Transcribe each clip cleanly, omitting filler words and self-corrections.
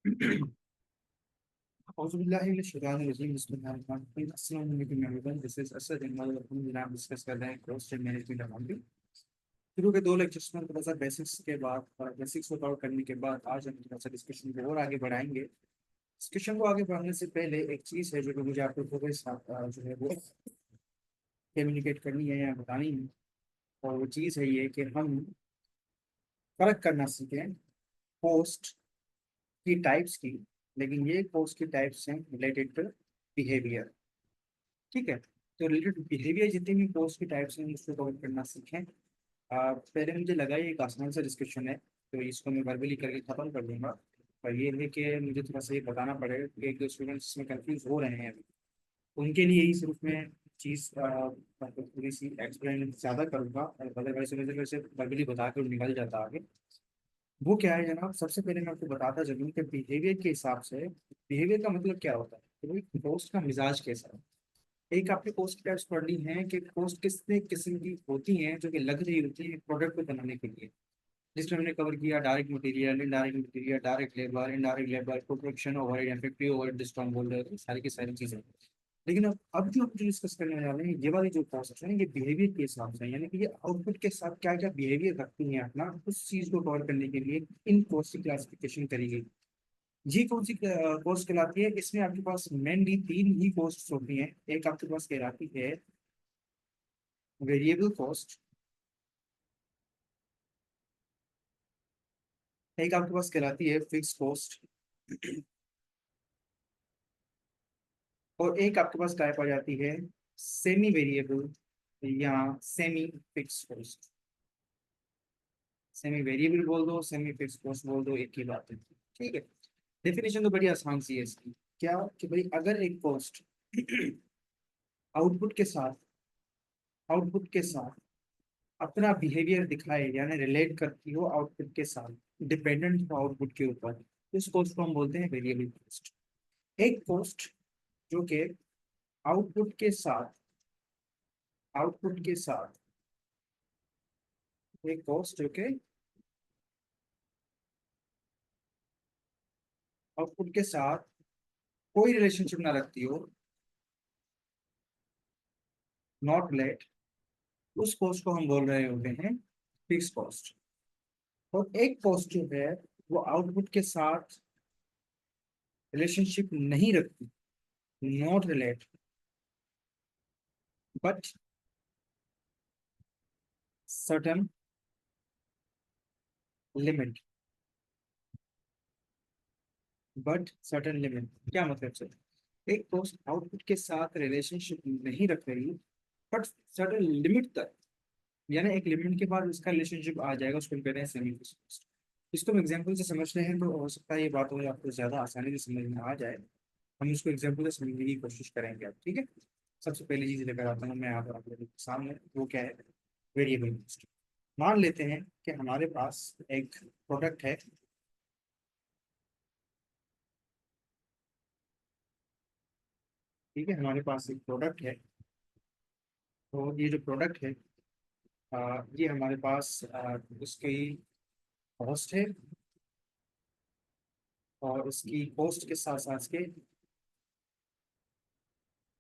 Discuss कर रहे हैं क्वेश्चन मैनेजमेंट अकाउंटिंग। शुरू के दो लेक्चर्स में थोड़ा सा बेसिक्स के बाद बेसिक्स को कवर करने के बाद आज हम थोड़ा सा डिस्कशन को और आगे बढ़ाएंगे। डिस्कशन को आगे बढ़ाने से पहले एक चीज़ है जो कि मुझे आप लोगों के साथ जो है वो कम्युनिकेट करनी है या बतानी है। और वो चीज़ है ये कि हम फर्क करना सीखें पोस्ट की टाइप्स की। लेकिन ये पोस्ट की टाइप्स हैं रिलेटेड टू बिहेवियर। ठीक है, तो रिलेटेड बिहेवियर जितनी भी पोस्ट की टाइप्स हैं उसको कवर करना सीखें। पहले मुझे लगा ये एक आसान सा डिस्कशन है तो इसको मैं वर्बली करके ख़त्म कर दूंगा। पर ये है कि मुझे थोड़ा सा ये बताना पड़ेगा कि एक स्टूडेंट्स इसमें कंफ्यूज हो रहे हैं अभी, उनके लिए ही सिर्फ मैं चीज़ मतलब थोड़ी सी एक्सप्लेन ज़्यादा करूँगा और अदरवाइज वैसे वैसे वर्बली बता कर निकल जाता आगे। वो क्या है जनाब, सबसे पहले मैं आपको बताता चलूँ कि बिहेवियर के हिसाब से बिहेवियर का मतलब क्या होता है, तो भाई दोस्त का मिजाज कैसा है। एक आपने पोस्ट टाइप्स पढ़ ली हैं कि पोस्ट कितने किस्म की होती हैं जो कि लग रही होती है प्रोडक्ट को बनाने के लिए, जिसमें हमने कवर किया direct material, indirect material, direct labour, indirect labour, production overhead, effective overhead, discount बोल सारी की सारी चीजें। लेकिन अब जो हम जो डिस्कस करने वाले हैं ये वाली जो पोस्ट है ये बिहेवियर के हिसाब से यानी कि ये आउटपुट के साथ क्या क्या बिहेवियर रखती हैं अपना उस चीज को कवर करने के लिए इन पोस्ट की क्लासिफिकेशन करी गई। ये कौन सी पोस्ट कहलाती है, इसमें आपके पास मेनली तीन ही पोस्ट होती हैं। एक आपके पास कहलाती है वेरिएबल कॉस्ट, एक आपके पास कहलाती है फिक्स कॉस्ट, और एक आपके पास टाइप आ जाती है सेमी वेरिएबल या semi fix cost. Semi variable बोल दो, सेमी फिक्स कॉस्ट बोल दो, एक ही बात है। ठीक है, डेफिनेशन तो बड़ी आसान सी है इसकी। क्या कि भाई अगर एक कॉस्ट आउटपुट के साथ आउटपुट के साथ अपना बिहेवियर दिखाए यानी रिलेट करती हो आउटपुट के साथ, डिपेंडेंट हो आउटपुट के ऊपर, तो इस कॉस्ट को हम बोलते हैं वेरिएबल कॉस्ट। एक कॉस्ट जो कि आउटपुट के साथ आउटपुट के साथ एक कॉस्ट जो कि आउटपुट के साथ कोई रिलेशनशिप ना रखती हो, नॉट रिलेट, उस कॉस्ट को हम बोल रहे होते हैं फिक्स कॉस्ट। और एक कॉस्ट जो है वो आउटपुट के साथ रिलेशनशिप नहीं रखती, not relate, but certain limit. But certain limit क्या मतलब सर, एक कॉस्ट आउटपुट के साथ रिलेशनशिप नहीं रख रही बट सर्टन लिमिट तक, यानी एक लिमिट के बाद उसका रिलेशनशिप आ जाएगा, उसको हम कहते हैं सेमी फिक्स कॉस्ट। इसको हम एग्जाम्पल से समझते हैं तो हो सकता है ये बात हो आपको ज्यादा आसानी से समझ में आ जाए। हम इसको एग्जाम्पल से समझने की कोशिश करेंगे आप, ठीक है। सबसे पहली चीज लेकर आता हूँ मैं यहाँ पर आप लोगों के सामने, वो क्या है, वेरिएबल कॉस्ट। मान लेते हैं कि हमारे पास एक प्रोडक्ट है, ठीक है, हमारे पास एक प्रोडक्ट है। तो ये जो प्रोडक्ट है ये हमारे पास उसकी कॉस्ट है और उसकी कॉस्ट के साथ साथ के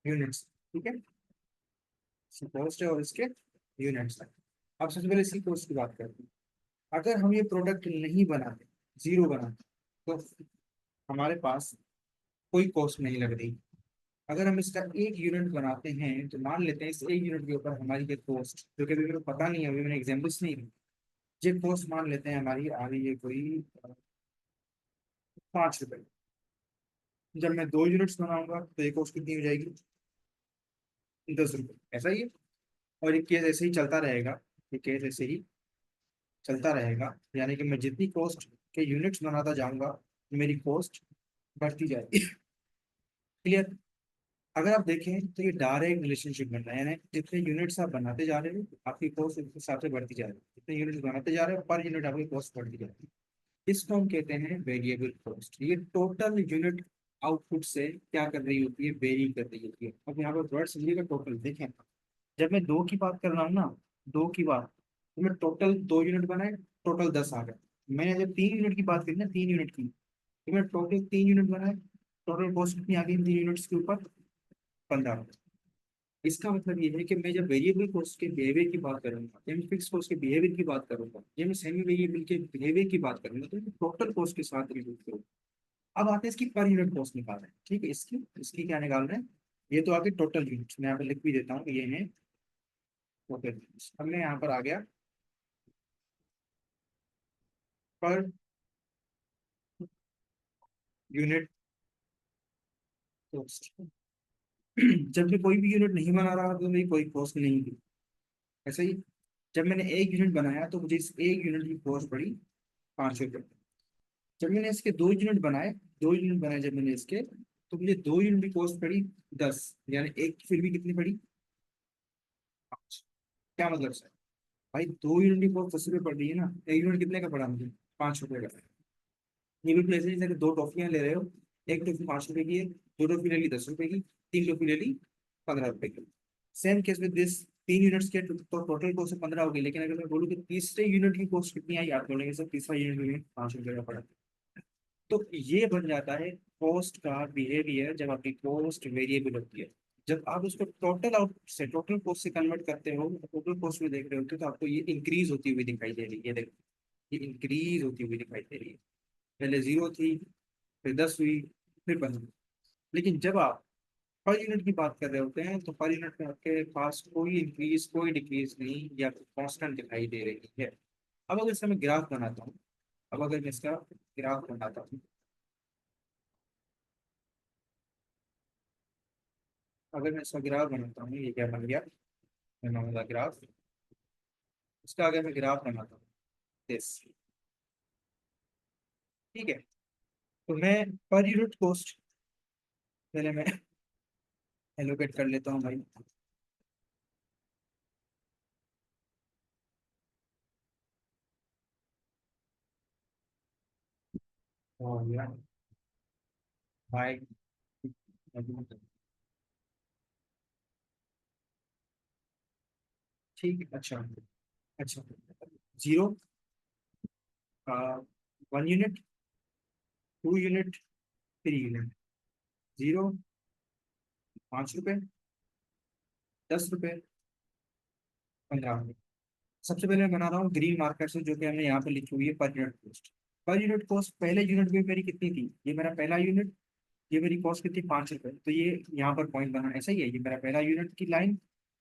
यूनिट्स, ठीक है, इसकी कॉस्ट है और इसके यूनिट्स है। अब सबसे पहले इसकी कॉस्ट की बात करते हैं। अगर हम ये प्रोडक्ट नहीं बनाते, जीरो बनाते, तो हमारे पास कोई कॉस्ट नहीं लग रही। अगर हम इसका एक यूनिट बनाते हैं तो मान लेते हैं इस एक यूनिट के ऊपर हमारी ये कॉस्ट, जो कि अभी मेरे को पता नहीं है, अभी मैंने एग्जाम्पल्स नहीं दी, ये कॉस्ट मान लेते हैं हमारी आ रही है कोई 5 रुपए। जब मैं 2 यूनिट्स बनाऊंगा तो एक कॉस्ट कितनी हो जाएगी, 10 रुपए, ऐसा ही है। और ये केस ऐसे ही चलता रहेगा, ये केस ऐसे ही चलता रहेगा, यानी कि मैं जितनी कॉस्ट के यूनिट्स बनाता जाऊंगा मेरी कॉस्ट बढ़ती जाएगी। क्लियर। अगर आप देखें तो ये डायरेक्ट रिलेशनशिप बन रहा है, यानी जितने यूनिट्स आप बनाते जा रहे हो आपकी कॉस्ट उस हिसाब से बढ़ती जा रही है, जितने यूनिट्स बनाते जा रहे हो पर यूनिट आपकी कॉस्ट बढ़ती जा रही है। इसको हम कहते हैं वेरिएबल कॉस्ट। ये टोटल यूनिट आउटपुट से क्या कर रही होती है, वेरी कर रही होती है। अब यहाँ पर वर्ड समझिएगा, टोटल देखें, जब मैं दो की बात कर रहा हूँ ना, दो की बात, तो मैं टोटल 2 यूनिट बनाए, टोटल 10 आ गए। मैंने जब 3 यूनिट की बात करी ना, 3 यूनिट की, तो मैं टोटल 3 यूनिट बनाए, टोटल कॉस्ट कितनी आ गई 3 यूनिट्स के ऊपर? 15। इसका मतलब ये है कि मैं जब वेरिएबल कॉस्ट के बिहेवियर की बात करूंगा, या मैं फिक्स कॉस्ट के बिहेवियर की बात करूंगा, या मैं सेमी वेरिएबल के बिहेवियर की बात करूंगा, तो टोटल कॉस्ट के साथ रिलेट करूंगा। अब आते हैं इसकी पर यूनिट कॉस्ट निकाल रहे हैं, ठीक है, इसकी इसकी क्या निकाल रहे हैं? ये तो आगे टोटल यूनिट, मैं यहाँ पे लिख भी देता हूँ, ये है टोटल यूनिट। अब मैं यहाँ पर आ गया पर यूनिट कॉस्ट। जब मैं कोई भी यूनिट नहीं बना रहा तो मेरी कोई कॉस्ट नहीं थी, ऐसा ही। जब मैंने एक यूनिट बनाया तो मुझे इस एक यूनिट की कॉस्ट पड़ी 5 रुपये। जब मैंने इसके 2 यूनिट बनाए, 2 यूनिट बनाए जब मैंने इसके, तो मुझे 2 यूनिट की कॉस्ट पड़ी 10, यानी एक की फिर भी कितनी पड़ी? 5। क्या मतलब सर? भाई 2 यूनिट की कॉस्ट 10 रुपये पड़ रही है ना, एक यूनिट कितने का पड़ा मुझे? 5 रुपये का। ये बिल्कुल ऐसे ही जैसे दो टॉफियां ले रहे हो, एक टॉफी 5 रुपए की है, दो टॉफी ले ली 10 रुपए की, तीन टॉफी ले ली 15 रुपए की। Same case with this, 3 units के तो टोटल कॉस्ट 15 हो गई, लेकिन अगर मैं बोलूँ कि तीसरे यूनिट की कॉस्ट कितनी आई, आप बोलेंगे सर तीसरा यूनिट में 5 रुपये का पड़ा। तो ये बन जाता है कॉस्ट का बिहेवियर जब आपकी कॉस्ट वेरिएबल होती है। जब आप उसको टोटल आउट से, टोटल कॉस्ट से कन्वर्ट करते हो, टोटल कॉस्ट में देख रहे होते हो, तो आपको ये इंक्रीज होती हुई दिखाई दे रही है, देखो ये इंक्रीज होती हुई दिखाई दे रही है। पहले 0 थी, फिर 10 हुई, फिर 15। लेकिन जब आप पर यूनिट की बात कर रहे होते हैं, तो पर यूनिट में आपके पास कोई इंक्रीज कोई डिक्रीज नहीं, या कांस्टेंट दिखाई दे रही है। अब अगर इसका मैं ग्राफ बनाता हूँ, अब अगर मैं इसका ग्राफ बनाता हूँ, अगर मैं इसका ग्राफ बनाता हूँ, ये क्या बन गया? मैं बनाऊंगा ग्राफ, इसका अगर मैं ग्राफ बनाता हूँ दिस, ठीक है, तो मैं पर यूनिट कॉस्ट पहले मैं एलोकेट कर लेता हूँ भाई। और यार भाई, ठीक है, अच्छा, अच्छा, 0, 1 यूनिट, 2 यूनिट, 3 यूनिट, 0, 5 रुपये, 10 रुपये, 15 रुपये। सबसे पहले मैं बना रहा हूँ ग्रीन मार्कर से, जो कि हमने यहाँ पे लिखी हुई है per unit cost. Per unit cost पहले यूनिट में मेरी कितनी थी? ये मेरा पहला यूनिट, ये मेरी कॉस्ट कितनी? 5 रुपये। तो ये यहाँ पर पॉइंट बनाना ऐसा ही है, ये मेरा पहला यूनिट की लाइन,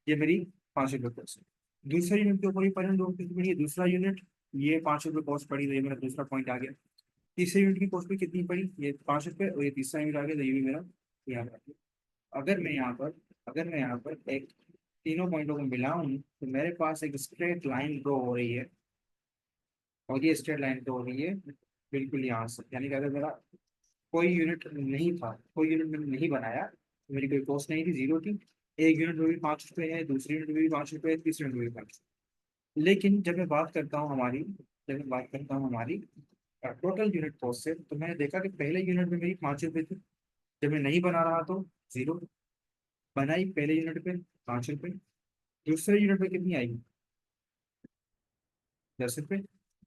ये मेरी 5 रुपये कॉस्ट है। दूसरे यूनिट के ऊपर ही पर यूनिट कितनी पड़ी है? दूसरा यूनिट, ये 5 रुपये कॉस्ट पड़ी, तो ये मेरा दूसरा पॉइंट आ गया। तीसरे यूनिट की कॉस्ट भी कितनी पड़ी? ये 5 रुपये, और ये तीसरा यूनिट आ गया, तो ये भी मेरा यहाँ पर आ गया। अगर मैं यहाँ पर एक तीनों पॉइंटों को मिलाऊं, तो मेरे पास एक स्ट्रेट लाइन ड्रॉ हो रही है, और ये स्ट्रेट लाइन ड्रॉ हो रही है बिल्कुल यहाँ से। यानी कि अगर मेरा कोई यूनिट नहीं था, कोई यूनिट मैंने नहीं बनाया, तो मेरी कोई कॉस्ट नहीं थी, 0 थी। एक यूनिट में भी 5 रुपये है, दूसरी यूनिट में भी 5 रुपये है, तीसरी यूनिट में भी 5 रुपये। लेकिन जब मैं बात करता हूँ हमारी, जब मैं बात करता हूँ हमारी टोटल यूनिट कॉस्ट से, तो मैंने देखा कि पहले यूनिट में मेरी 5 रुपये थी, जब मैं नहीं बना रहा तो 0। बनाई पहले यूनिट पे 5 रुपये, दूसरे यूनिट पे कितनी आएगी? 10 रुपये,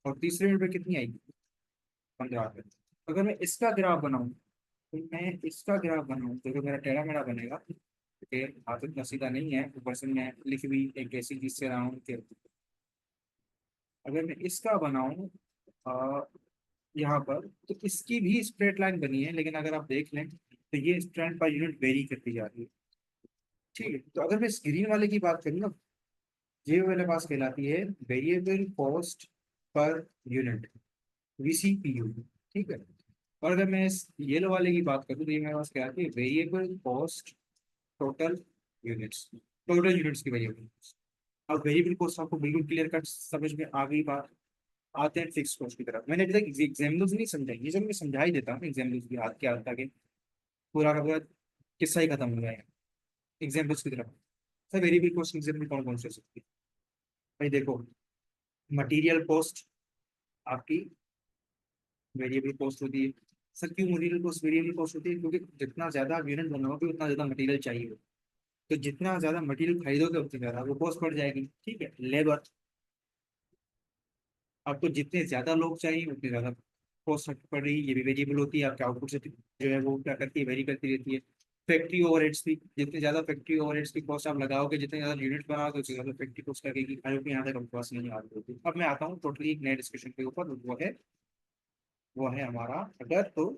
और तीसरे यूनिट पे कितनी आएगी? 15 रुपये। अगर मैं इसका ग्राफ बनाऊं, तो मैं इसका ग्राफ बनाऊं, तो जो मेरा टेढ़ा मेढ़ा बनेगा, क्योंकि हाथ इतना सीधा नहीं है, ऊपर से मैं लिख भी एक ऐसी चीज से रहा हूँ कि अगर मैं इसका बनाऊं आ, यहाँ पर, तो इसकी भी स्ट्रेट लाइन बनी है, लेकिन अगर आप देख लें तो ये स्ट्रेंथ पर यूनिट वेरी करती जा रही है, ठीक है। तो अगर मैं स्क्रीन वाले की बात करूँ ना, ये मेरे पास कहलाती है variable cost per unit, VCPU, ठीक है। और अगर मैं इस येलो वाले की बात करूँ, तो ये मेरे पास कहलाती है variable cost total units, total units की वेरिएबल। अब वेरिएबल कॉस्ट आपको बिल्कुल क्लियर कट समझ में आ गई बात। आते हैं फिक्स कॉस्ट की तरफ। मैंने अभी तक एग्जाम्पल्स नहीं समझाई, ये जब मैं समझा ही देता हूँ एग्जाम्पल्स की, हाथ के हाथ आगे पूरा का पूरा किस्सा ही खत्म हो जाएगा एग्जाम्पल्स की तरफ। सर वेरिएबल कॉस्ट एग्जाम्पल कौन कौन से हो सकती है? भाई देखो, मटेरियल कॉस्ट आपकी वेरिएबल कॉस्ट होती है। सर क्यों मटेरियल कॉस्ट वेरिएबल कॉस्ट होती है? क्योंकि जितना ज्यादा आप यूनिट बनाओगे उतना ज्यादा मटेरियल चाहिए, तो जितना ज्यादा मटेरियल खरीदोगे उतनी ज्यादा वो कॉस्ट बढ़ जाएगी, ठीक है। लेबर, आपको जितने ज्यादा लोग चाहिए उतने ज्यादा कॉस्ट पड़ रही है, ये भी वेरिएबल होती है, आपके आउटपुट से जो है वो क्या करती है, वेरी करती रहती है। फैक्ट्री ओवरहेड्स भी, जितने ज्यादा फैक्ट्री ओवरहेड्स की कॉस्ट आप लगाओगे, जितने ज्यादा यूनिट बनाओगे, उतनी ज्यादा फैक्ट्री कॉस्ट लगेगी, जो कि यहाँ तक हमको पास नहीं आ रही होती। अब मैं आता हूँ टोटली एक नए डिस्कशन के ऊपर, वो है हमारा, अगर तो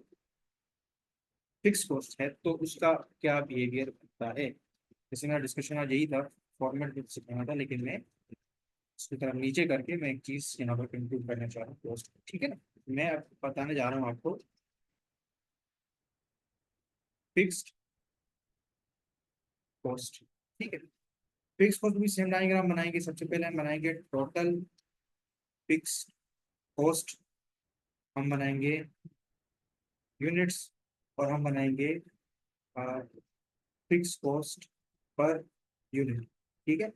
फिक्स कॉस्ट है तो उसका क्या बिहेवियर होता है। जैसे मेरा डिस्कशन आज यही था, फॉर्मेट में सिखाना था, लेकिन मैं उसकी तरफ नीचे करके मैं एक चीज यहाँ पर कंक्लूड करना चाह रहा हूँ कॉस्ट, ठीक है ना। मैं अब बताने जा रहा हूँ आपको फिक्स्ड कॉस्ट, ठीक है। फिक्स कॉस्ट भी सेम डायग्राम बनाएंगे। सबसे पहले हम बनाएंगे टोटल फिक्स कॉस्ट, हम बनाएंगे यूनिट्स, और हम बनाएंगे फिक्स कॉस्ट पर यूनिट, ठीक है।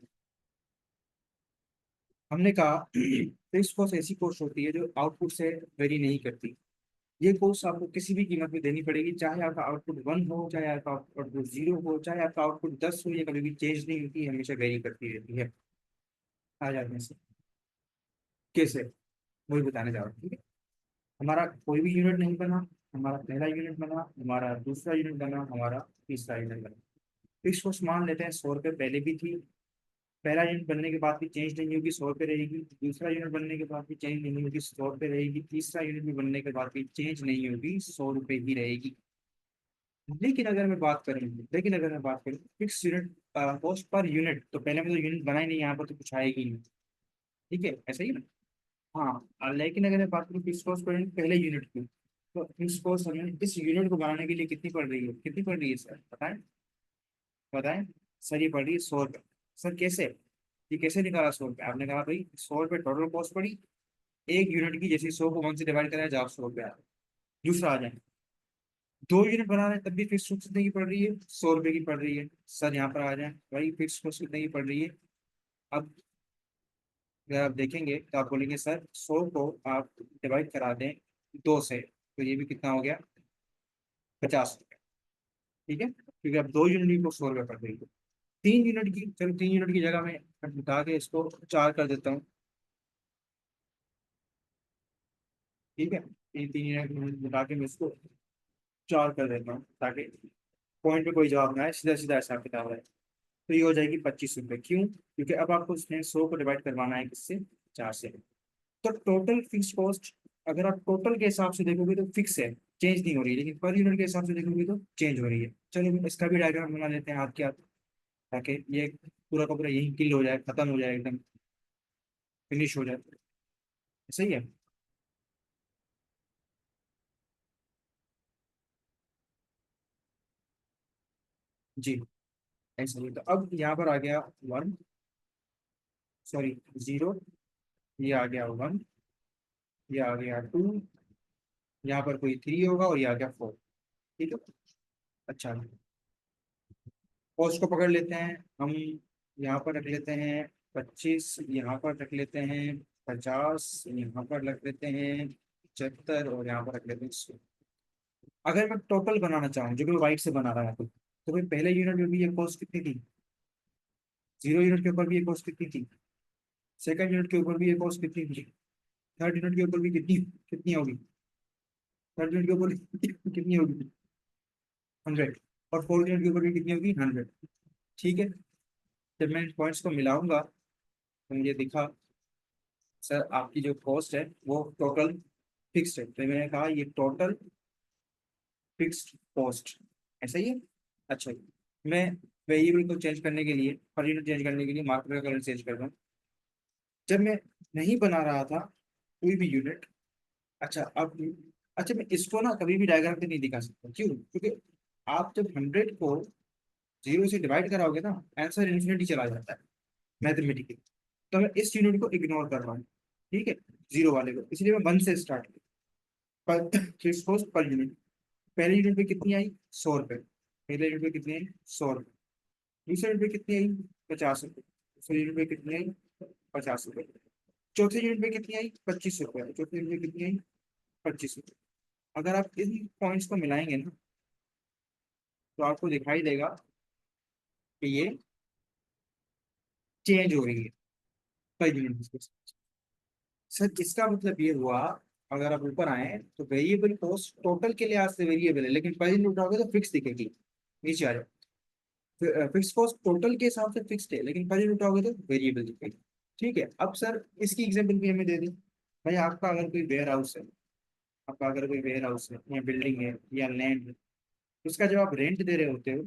हमने कहा फिक्स कॉस्ट ऐसी कॉस्ट होती है जो आउटपुट से वेरी नहीं करती। ये कॉस्ट आपको किसी भी कीमत में देनी पड़ेगी, चाहे आपका आउटपुट 1 हो, चाहे आपका आउटपुट 0 हो, चाहे आपका आउटपुट 10 हो, ये कभी भी चेंज नहीं होती, हमेशा वेरी करती रहती है। आ जाते हैं से कैसे, वही बताने जा रहा हूँ, ठीक है। हमारा कोई भी यूनिट नहीं बना, हमारा पहला यूनिट बना, हमारा दूसरा यूनिट बना, हमारा तीसरा यूनिट बना। फिक्स कॉस्ट मान लेते हैं 100 रुपये पहले भी थी, पहला यूनिट बनने के बाद भी चेंज नहीं होगी, 100 रुपये रहेगी। दूसरा यूनिट बनने के बाद भी चेंज नहीं होगी, 100 रुपये रहेगी। तीसरा यूनिट भी बनने के बाद भी चेंज नहीं होगी, 100 रुपये ही रहेगी। लेकिन अगर मैं बात करूँ fix unit cost per unit, तो पहले में तो यूनिट बना ही नहीं, यहाँ पर तो कुछ आएगी नहीं, ठीक है, ऐसा ही ना। हाँ, लेकिन अगर मैं बात करूँ फिक्स कॉस्ट पर यूनिट, पहले यूनिट की, तो फिक्स कॉस्ट हमें इस यूनिट को बनाने के लिए कितनी पड़ रही है, कितनी पड़ रही है सर, बताएं। बताएं। सर ये पड़ रही है 100 रुपये। सर कैसे, ये कैसे निकाला 100 रुपये, आपने कहा भाई 100 रुपये टोटल कॉस्ट पड़ी, एक यूनिट की, जैसे 100 को 1 से डिवाइड कराया जाओ 100 रुपये आ रहा है। दूसरा आ जाए, 2 यूनिट बना रहे हैं तब भी फिक्स कॉस्ट कितने की पड़ रही है, 100 रुपये की पड़ रही है। सर यहाँ पर आ जाए भाई, फिक्स कॉस्ट कितने की पड़ रही है। अब अगर आप देखेंगे तो आप बोलेंगे सर 100 को आप डिवाइड करा दें 2 से, तो ये भी कितना हो गया, 50 रुपये, ठीक है, क्योंकि अब 2 यूनिट को 100 रुपये पड़ रही है। 3 यूनिट की, चलो 3 यूनिट की जगह मैं बता के इसको 4 कर देता हूँ, ठीक है। ये 3 यूनिट बता के मैं इसको 4 कर देता हूँ, ताकि पॉइंट पे कोई जवाब ना आए, सीधा सीधा हिसाब किताब है। तो ये हो जाएगी 25 रुपये। क्यों, क्योंकि अब आपको उसने 100 को डिवाइड करवाना है किससे, 4 से। तो टोटल फिक्स कॉस्ट, अगर आप टोटल के हिसाब से देखोगे तो फिक्स है, चेंज नहीं हो रही है, लेकिन पर यूनिट के हिसाब से देखोगे तो चेंज हो रही है। चलो इसका भी डायग्राम बना लेते हैं हाथ के हाथ, ताकि ये पूरा का पूरा यही किल हो जाए, खत्म हो जाए, एकदम फिनिश हो जाए। सही है। जी, ऐसा ही। तो अब यहाँ पर आ गया 1, सॉरी 0, ये आ गया 1, ये आ गया 2, यहाँ पर कोई 3 होगा, और ये आ गया 4, ठीक है। अच्छा, कॉस्ट को पकड़ लेते हैं हम, यहाँ पर रख लेते हैं 25, यहाँ पर रख लेते हैं 50, यहाँ पर रख लेते हैं 75, और यहाँ पर रख लेते हैं 100। अगर मैं टोटल बनाना चाहूँ, जो कि वाइट से बना रहा है, तो भाई पहले यूनिट में भी ये कॉस्ट कितनी थी, 0 यूनिट के ऊपर भी ये कॉस्ट कितनी थी, सेकंड यूनिट के ऊपर भी ये कॉस्ट कितनी थी, थर्ड यूनिट के ऊपर भी कितनी कितनी होगी, थर्ड यूनिट के ऊपर कितनी होगी, 100, और फोर्थ यूनिट के ऊपर भी कितनी होगी, 100, ठीक है। जब मैं इन पॉइंट्स को मिलाऊंगा तो मुझे दिखा, सर आपकी जो कॉस्ट है वो टोटल फिक्स्ड है, तो मैंने कहा ये टोटल फिक्स्ड कॉस्ट, ऐसा ही है। अच्छा, मैं वेरिएबल को चेंज करने के लिए, पर यूनिट चेंज करने के लिए मार्कर का कलर चेंज कर दूँ। जब मैं नहीं बना रहा था कोई भी यूनिट, अच्छा अब, अच्छा मैं इसको ना कभी भी डायग्राम पे नहीं दिखा सकता, क्यों, क्योंकि आप जब 100 को 0 से डिवाइड कराओगे ना, आंसर इन्फिनिटी चला जाता है मैथमेटिकली। तो मैं इस यूनिट को इग्नोर कर रहा हूँ, ठीक है, 0 वाले को, इसलिए मैं 1 से स्टार्ट किया। पर फिक्स कॉस्ट पर यूनिट, पहले यूनिट पे कितनी आई, 100 रुपये, पहले यूनिट पे कितनी आई, 100 रुपये। दूसरे यूनिट पे कितनी आई, 50 रुपये। दूसरे यूनिट पे कितनी आई, 50 रुपये। चौथे यूनिट पे कितनी आई, 25 रुपये। चौथे यूनिट पे कितनी आई, 25 रुपये। अगर आप इन पॉइंट्स को मिलाएंगे ना, तो आपको दिखाई देगा कि ये चेंज हो रही है पर यूनिट। सर इसका मतलब ये हुआ, अगर आप ऊपर आए हैं तो वेरिएबल कॉस्ट टोटल के लिए आज से वेरिएबल है, लेकिन पर यूनिट उठाओगे तो फिक्स दिखेगी। नीचे आ जाओ, फिक्स कॉस्ट टोटल के हिसाब से फिक्स्ड है, लेकिन पर यूनिट उठाओगे तो वेरिएबल दिखेगी। ठीक है, अब सर इसकी एग्जाम्पल भी हमें दे दी। भाई आपका अगर कोई वेयर हाउस है, आपका अगर कोई वेयर हाउस है या बिल्डिंग है या लैंड है, उसका जब आप रेंट दे रहे होते हो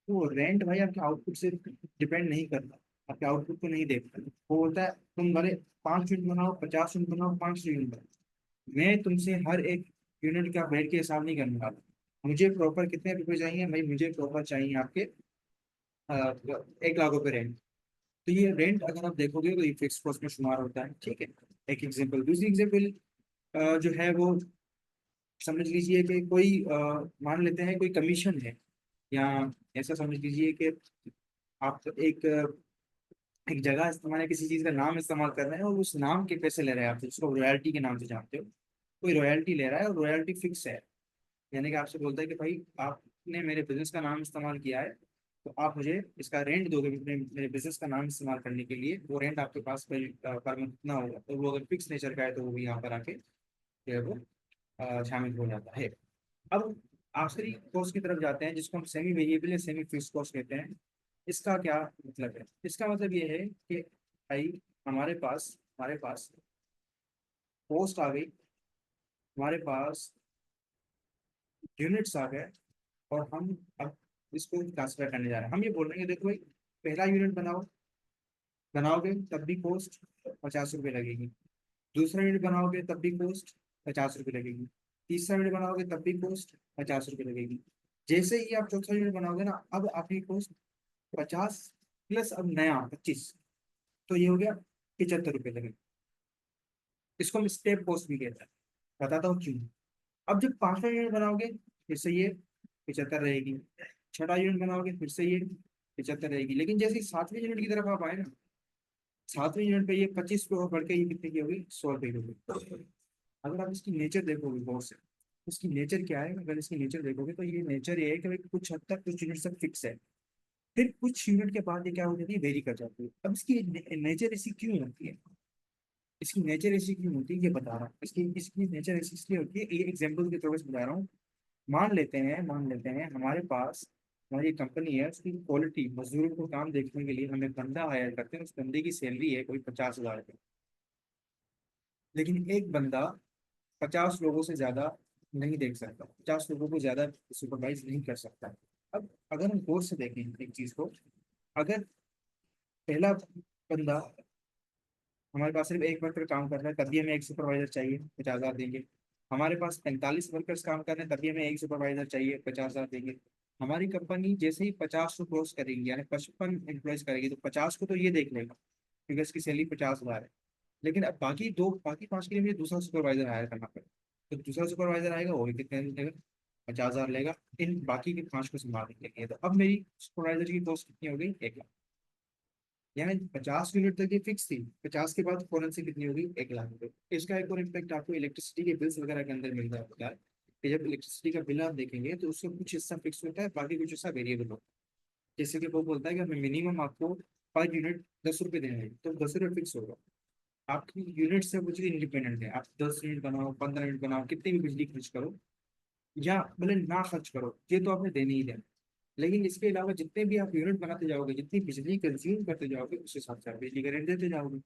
तो रेंट भाई आपके आउटपुट से डिपेंड नहीं करता, आपके आउटपुट को नहीं देखता। वो होता है तुम भले 5 यूनिट बनाओ, 50 यूनिट बनाओ, 500 यूनिट बनाओ, मैं तुमसे हर एक यूनिट का रेट के हिसाब नहीं करने वाला। मुझे प्रॉपर कितने रुपए चाहिए भाई, मुझे प्रॉपर चाहिए आपके 1 लाख रुपए रेंट। तो ये रेंट अगर आप देखोगे तो ये फिक्स कॉस्ट में शुमार होता है। ठीक है, एक एग्जाम्पल। दूसरी एग्जाम्पल जो है वो समझ लीजिए कि कोई मान लेते हैं कोई कमीशन है, या ऐसा समझ लीजिए कि आप एक जगह इस्तेमाल है, किसी चीज का नाम इस्तेमाल कर रहे हैं और उस नाम के पैसे ले रहे हैं आप, उसको रॉयल्टी के नाम से जानते हो। कोई रॉयल्टी ले रहा है और रॉयल्टी फिक्स है, यानी कि आपसे बोलता है कि भाई आपने मेरे बिजनेस का नाम इस्तेमाल किया है, तो आप मुझे इसका रेंट दोगे मेरे बिजनेस का नाम इस्तेमाल करने के लिए। वो रेंट आपके पास पर मंथ कितना होगा, तो वो अगर फिक्स नेचर का है तो वो भी यहाँ पर आके जो है वो शामिल हो जाता है। अब आखिरी कॉस्ट की तरफ जाते हैं, जिसको हम सेमी वेरिएबल या सेमी फिक्स कॉस्ट कहते हैं। इसका क्या मतलब है? इसका मतलब ये है कि भाई हमारे पास कॉस्ट आ गई, हमारे पास यूनिट्स आ गए, और हम अब इसको क्लासीफाई करने जा रहे हैं। हम ये बोल रहे हैं कि देखो भाई, पहला यूनिट बनाओगे तब भी कॉस्ट 50 रुपये लगेगी, दूसरा यूनिट बनाओगे तब भी कॉस्ट 50 रुपये लगेगी, तीसरा यूनिट बनाओगे तब भी कॉस्ट 50 रुपये लगेगी। जैसे ही आप चौथा यूनिट बनाओगे ना, अब आपकी कॉस्ट 50 प्लस अब नया 25, तो ये हो गया 75 रुपये लगेगा। इसको हम स्टेप कॉस्ट भी कहते हैं। बताता हूँ क्यों। अब जब पांचवा यूनिट बनाओगे फिर से ये 75 रहेगी, छठा यूनिट बनाओगे फिर से ये 75 रहेगी, लेकिन जैसे ही सातवें यूनिट की तरफ आप आए ना, सातवें यूनिट पे ये 25 रुपये बढ़ के ये कितने की होगी, 100 रुपये की। अगर आप इसकी नेचर देखोगे गौर से, इसकी नेचर क्या है, अगर इसकी नेचर देखोगे तो ये नेचर ये है कि भाई कुछ हद तक कुछ यूनिट तक फिक्स है, फिर कुछ यूनिट के बाद ये क्या हो जाती है, वेरी कर जाती है। अब इसकी नेचर ऐसी क्यों होती है, इसकी नेचर ऐसी क्यों होती है ये बता रहा हूँ। इसकी इसकी नेचर ऐसी इसलिए होती है, ये एग्जाम्पल के तौर पर बता रहा हूँ। मान लेते हैं हमारे पास हमारी कंपनी है, उसकी क्वालिटी मजदूरों को काम देखने के लिए हमें बंदा हायर करते हैं, उस बंदे की सैलरी है कोई 50,000 रुपये। लेकिन एक बंदा 50 लोगों से ज्यादा नहीं देख सकता, 50 लोगों को ज्यादा सुपरवाइज नहीं कर सकता। अब अगर हम गौर से देखें एक चीज को, अगर पहला बंदा, हमारे पास सिर्फ एक वर्कर काम कर रहा है तभी हमें एक सुपरवाइजर चाहिए, 50,000 देंगे। हमारे पास 45 वर्कर्स काम कर रहे हैं तभी हमें एक सुपरवाइजर चाहिए, 50,000 देंगे। हमारी कंपनी जैसे ही 50 को क्रॉस करेगी, यानी 55 एम्प्लॉयज करेगी, तो 50 को तो ये देख लेगा क्योंकि इसकी सैलरी 50,000 है। लेकिन अब बाकी 5 के लिए मुझे दूसरा सुपरवाइजर हायर करना पड़ेगा, तो दूसरा सुपरवाइजर आएगा, वो भी कितने लेगा, 50,000 लेगा। इन बाकी के 5 को संभालने के लिए, तो अब मेरी सुपरवाइजर की कॉस्ट कितनी हो गई, 1 लाख। यानी 50 यूनिट तक ये फिक्स थी, 50 के बाद फौरन से कितनी होगी, 1 लाख रुपए। इसका एक और इम्पैक्ट आपको इलेक्ट्रिसिटी के बिल्स वगैरह के अंदर मिल जाता है कि जब इलेक्ट्रिसिटी का बिल आप देखेंगे तो उसका कुछ हिस्सा फिक्स होता है, बाकी कुछ हिस्सा वेरिएबल होता है। जैसे कि वो बोलता है कि हमें मिनिमम आपको पर यूनिट 10 रुपये देने हैं, तो 10 रुपये फिक्स होगा। आपकी यूनिट से वो चीज़ इंडिपेंडेंट है, आप 10 यूनिट बनाओ, 15 यूनिट बनाओ, कितनी भी बिजली खर्च करो या भले ना खर्च करो, ये तो आपने देने ही देना। लेकिन इसके अलावा जितने भी आप यूनिट बनाते जाओगे, जितनी बिजली कंज्यूम करते जाओगे, उस हिसाब से आप बिजली का रेट देते जाओगे।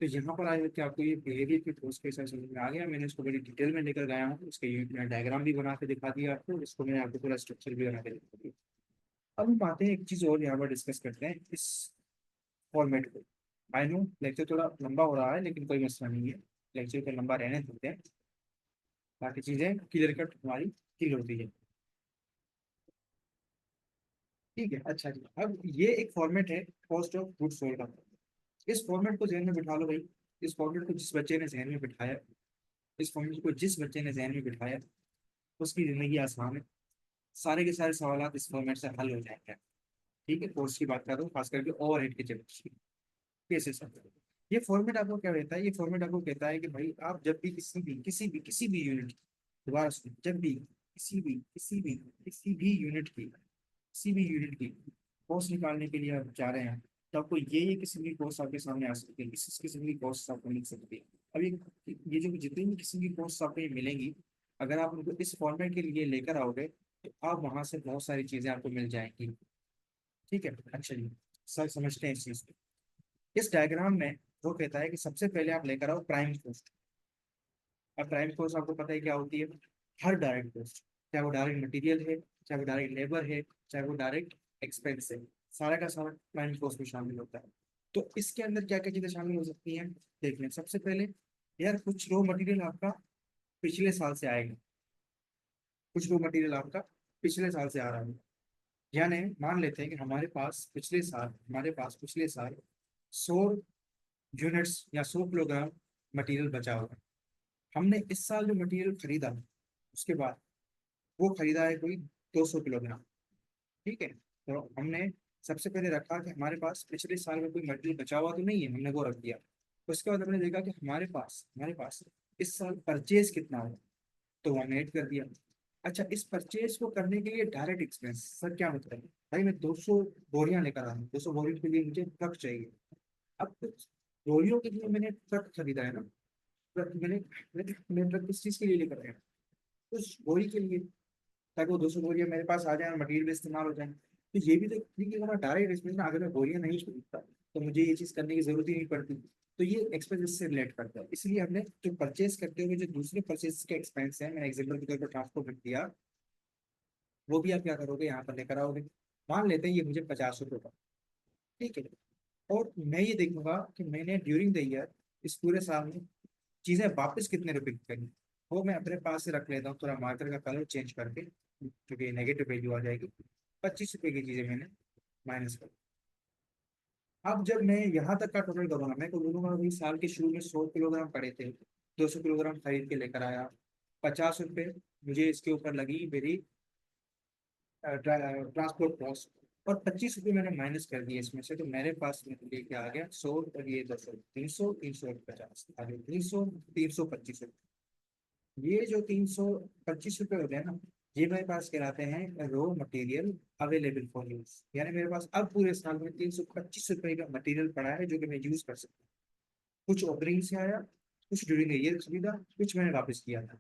तो यहाँ पर आए कि आपको ये बिहेवियर की ठोस के हिसाब समझ में आ गया। मैंने इसको बड़ी डिटेल में लेकर गया हूँ, उसके यूनिट डायग्राम भी बना के दिखा दिया आपको, इसको मैंने आपको पूरा स्ट्रक्चर भी बना के दिखा दिया। अब हम आते हैं एक चीज़ और यहाँ पर डिस्कस करते हैं, इस फॉर्मेट को। आई नो लेक्चर थोड़ा लंबा हो रहा है, लेकिन कोई मसला नहीं है, लेक्चर को लंबा रहने देते हैं ताकि चीज़ें क्लियर कट हमारी क्लियर होती है। ठीक है, अच्छा जी। अब ये एक फॉर्मेट है कॉस्ट ऑफ गुड्स सोल्ड का। इस फॉर्मेट को जहन में बिठा लो भाई। इस फॉर्मेट को जिस बच्चे ने जहन में बिठाया, इस फॉर्मेट को जिस बच्चे ने जहन में बिठाया, उसकी जिंदगी आसान है। सारे के सारे सवाल इस फॉर्मेट से हल हो जाएंगे। ठीक है, कोर्स की बात कर रहा हूँ, खास करके ओवरहेड के चैप्टर की केसेस। ये फॉर्मेट आपको क्या कहता है, ये फॉर्मेट आपको कहता है कि भाई आप जब भी किसी भी यूनिट की, दोबारा सुनिए, जब भी किसी भी यूनिट की कॉस्ट निकालने के लिए आप जा रहे हैं, तो आपको ये किसी भी कॉस्ट आपके सामने आ सकती है, इस किस्म की कॉस्ट आपको मिल सकती है। अभी ये जो जितनी भी किस्म की कॉस्ट आपको ये मिलेंगी, अगर आप उनको इस फॉर्मेट के लिए लेकर आओगे तो आप वहां से बहुत सारी चीजें आपको मिल जाएंगी। ठीक है, अच्छा जी, सर समझते हैं इस चीज को। इस डायग्राम में वो कहता है कि सबसे पहले आप लेकर आओ प्राइम कॉस्ट। अब प्राइम कॉस्ट आपको पता है क्या होती है, हर डायरेक्ट कॉस्ट, चाहे वो डायरेक्ट मटेरियल है, चाहे वो डायरेक्ट लेबर है, चाहे वो डायरेक्ट एक्सपेंस है, सारा का सारा प्राइम कॉस्ट में शामिल होता है। तो इसके अंदर क्या क्या चीजें शामिल हो सकती हैं, देख लें। सबसे पहले यार कुछ रॉ मटेरियल आपका पिछले साल से आएगा, कुछ रॉ मटेरियल आपका पिछले साल से आ रहा है। यानी मान लेते हैं कि हमारे पास पिछले साल 100 यूनिट्स या 100 किलोग्राम मटेरियल बचा हुआ है। हमने इस साल जो मटेरियल खरीदा उसके बाद वो खरीदा है कोई 200 किलोग्राम। ठीक है, तो हमने सबसे पहले रखा कि हमारे पास पिछले साल में कोई मटेरियल बचा हुआ तो नहीं है, हमने वो रख दिया। उसके बाद हमने देखा कि हमारे पास इस साल परचेज कितना हुआ, तो हमने ऐड कर दिया। अच्छा, इस परचेज को करने के लिए डायरेक्ट एक्सपेंस, सर क्या मतलब है? भाई मैं 200 बोरियां लेकर आ रहा हूँ, 200 बोरियों के लिए मुझे ट्रक चाहिए। अब कुछ बोरियों के लिए मैंने ट्रक खरीदा है ना, ट्रक मैंने ट्रक किस चीज़ के लिए लेकर आया? उस बोरी के लिए, ताकि वो 200 बोरियां मेरे पास आ जाए और मटेरियल भी इस्तेमाल हो जाए। तो ये भी तो ठीक है ना, डायरेक्ट एक्सपेंस ना। अगर मैं बोरियां नहीं खरीदता तो मुझे ये चीज़ करने की जरूरत ही नहीं पड़ती। तो ये एक्सपेंस इससे रिलेट करता है। इसलिए हमने जो परचेज करते हुए जो दूसरे परचेज के एक्सपेंस है, मैंने एग्जाम्पल के तौर पर ट्रांसपोर्ट रख दिया, वो भी आप क्या करोगे, यहाँ पर लेकर आओगे। मान लेते हैं ये मुझे 50 रुपये का, ठीक है। और मैं ये देखूंगा कि मैंने ड्यूरिंग द ईयर, इस पूरे साल में चीज़ें वापस कितने रुपए की करी, वो मैं अपने पास से रख लेता हूँ, थोड़ा मार्कर का कलर चेंज करके, क्योंकि नेगेटिव वैल्यू आ जाएगी। 25 रुपए की चीज़ें मैंने माइनस कर। अब जब मैं यहाँ तक का टोटल करूंगा, मैं को बोलूंगा भाई साल के शुरू में 100 किलोग्राम पड़े थे, 200 किलोग्राम खरीद के लेकर आया, 50 रुपये मुझे इसके ऊपर लगी मेरी ट्रांसपोर्ट कॉस्ट, और 25 रुपये मैंने माइनस कर दिए इसमें से, तो मेरे पास में लेके आ गया 100, और ये 200, 300, 350, आगे 300, 325। ये जो 325 रुपये होते हैं ना, ये मेरे पास कहलाते हैं raw material available for use. यानी मेरे पास अब पूरे साल में 325 रुपये का मटेरियल पड़ा है जो कि मैं यूज कर सकता हूँ। कुछ ओपनिंग से आया, कुछ ड्यूरिंग ईयर खरीदा, कुछ मैंने वापस किया था।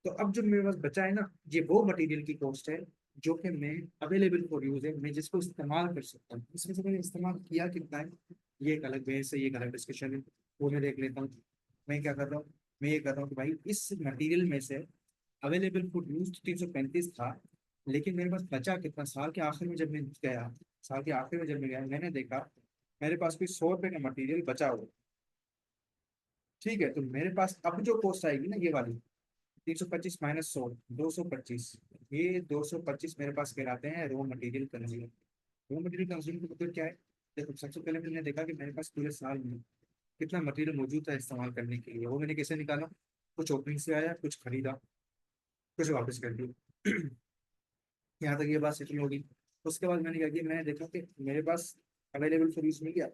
तो अब जो मेरे पास बचा है ना, ये वो मटेरियल की कॉस्ट है जो कि मैं अवेलेबल फॉर यूज है, मैं जिसको इस्तेमाल कर सकता हूँ। इसमें से मैंने इस्तेमाल किया कितना है, ये एक अलग बहस है, ये एक अलग डिस्कशन है, वो मैं देख लेता हूँ। मैं क्या कर रहा हूँ, मैं ये कर रहा हूँ कि भाई इस मटेरियल में से अवेलेबल फॉर यूज 335 था, लेकिन मेरे पास बचा कितना, साल के आखिर में जब मैं गया, साल के आखिर में जब मैं गया, मैंने देखा मेरे पास कोई 100 रुपये का मटेरियल बचा हुआ। ठीक है, तो मेरे पास अब जो कॉस्ट आएगी ना, ये वाली 325 - 100, 225। ये 225 मेरे पास कहलाते हैं raw material consume. Raw material consume का मतलब क्या है? देखो, सबसे पहले मैंने देखा कि मेरे पास पूरे साल में कितना मटेरियल मौजूद था इस्तेमाल करने के लिए, वो मैंने कैसे निकाला? कुछ ओपनिंग से आया, कुछ खरीदा, कुछ वापस कर दिया। यहाँ तक ये बात सेटल होगी। उसके बाद मैंने क्या किया, मैंने देखा कि मेरे पास अवेलेबल फॉर यूज मिल गया।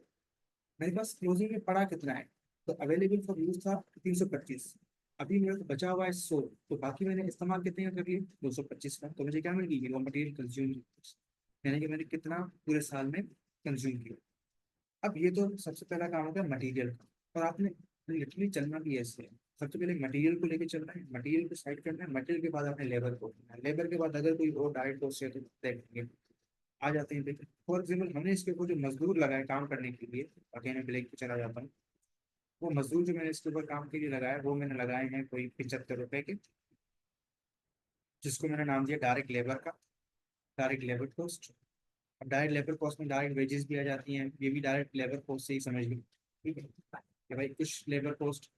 मेरे पास क्लोजिंग में पड़ा कितना है, तो अवेलेबल फॉर यूज था 325। अभी मेरे को बचा हुआ है 100, तो बाकी मैंने इस्तेमाल कितने का कर लिया, 225 का। तो मुझे क्या मिल गई, रॉ मटेरियल कंज्यूम, यानी कि मैंने कितना पूरे साल में कंज्यूम किया। अब ये तो सबसे पहला काम होता है मटेरियल का, और आपने लिटरली चलना भी ऐसे है। सबसे पहले मटेरियल को लेके चलना है, मटेरियल को साइड करना है, मटेरियल के बाद आपने लेबर को, लेबर के बाद अगर कोई और डायरेक्ट कॉस्ट है तो देखेंगे। आ जाते हैं, देखिए फॉर एग्जाम्पल हमने इसके ऊपर जो मजदूर लगाए काम करने के लिए, अगेन मैं ब्लैक पे चला जाता हूँ। वो मजदूर जो मैंने इसके ऊपर काम के लिए लगाया, वो मैंने लगाए हैं कोई 75 रुपए के, जिसको मैंने नाम दिया डायरेक्ट लेबर का, डायरेक्ट लेबर कॉस्ट। अब डायरेक्ट लेबर कॉस्ट में डायरेक्ट वेजेस भी आ जाती हैं, ये भी डायरेक्ट लेबर कॉस्ट से ही समझ लो। ठीक है कि भाई कुछ लेबर कॉस्ट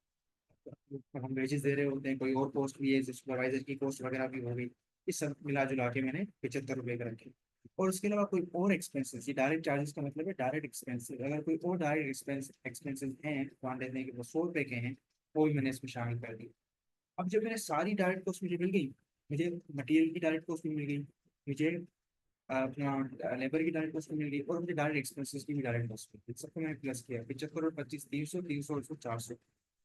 हम वेजेस दे रहे होते हैं, कोई और कॉस्ट भी है, सुपरवाइजर की कॉस्ट वगैरह भी हो गई। इस सब मिला जुला के मैंने 75 रुपये का रखे। और उसके अलावा कोई और एक्सपेंसेस, ये डायरेक्ट चार्जेस का मतलब है डायरेक्ट एक्सपेंसेस, अगर कोई और डायरेक्ट एक्सपेंसेस हैं, मान लेते हैं कि वो 100 रुपये के हैं, वो भी मैंने इसमें शामिल कर दी। अब जब मैंने सारी डायरेक्ट कॉस्ट मुझे मिल गई, मुझे मटेरियल की डायरेक्ट कॉस्ट भी मिल गई, मुझे अपना लेबर की डायरेक्ट कॉस्ट भी मिल गई, और मुझे डायरेक्ट एक्सपेंसेस की भी डायरेक्ट कॉस्ट मिल गई, सबको मैंने प्लस किया, 75 और 25, 300, 300 और 400।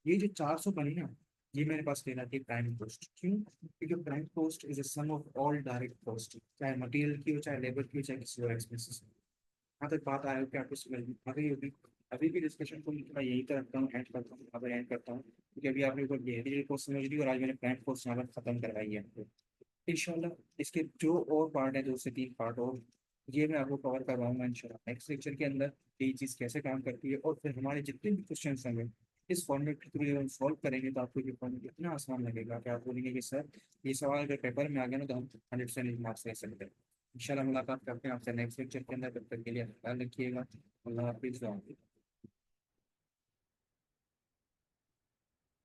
ये जो 400 बनी ना, ये मेरे पास कहलाती है प्राइम कॉस्ट। क्यों? क्योंकि prime cost is a sum of all direct cost, चाहे मटेरियल की हो, चाहे लेबर की हो, चाहे किसी और एक्सपेंसेस। यहाँ तक बात आया कि आपको समझ में आ गई होगी। अभी भी डिस्कशन को मैं यही तो रखता हूँ, एंड करता हूँ, अब एंड करता हूँ, क्योंकि अभी आपने ऊपर गहरी कोर्स समझ ली और आज मैंने प्लान कोर्स यहाँ पर खत्म करवाई है। इंशाल्लाह इसके जो और पार्ट है, 2 से 3 पार्ट और ये मैं आपको कवर करवाऊंगा इंशाल्लाह नेक्स्ट लेक्चर के अंदर, कि ये चीज़ कैसे काम करती है। और फिर हमारे जितने भी क्वेश्चन होंगे इस फॉर्मेट के थ्रू जब हम सॉल्व करेंगे तो आपको ये फॉर्मेट इतना आसान लगेगा कि आप बोलेंगे कि सर ये सवाल अगर पेपर में आ गया ना तो हम 100% मार्क्स ले सकते हैं। इंशाल्लाह मुलाकात करते हैं आपसे नेक्स्ट लेक्चर के अंदर, तब तक के लिए ख्याल रखिएगा। अल्लाह हाफिज़।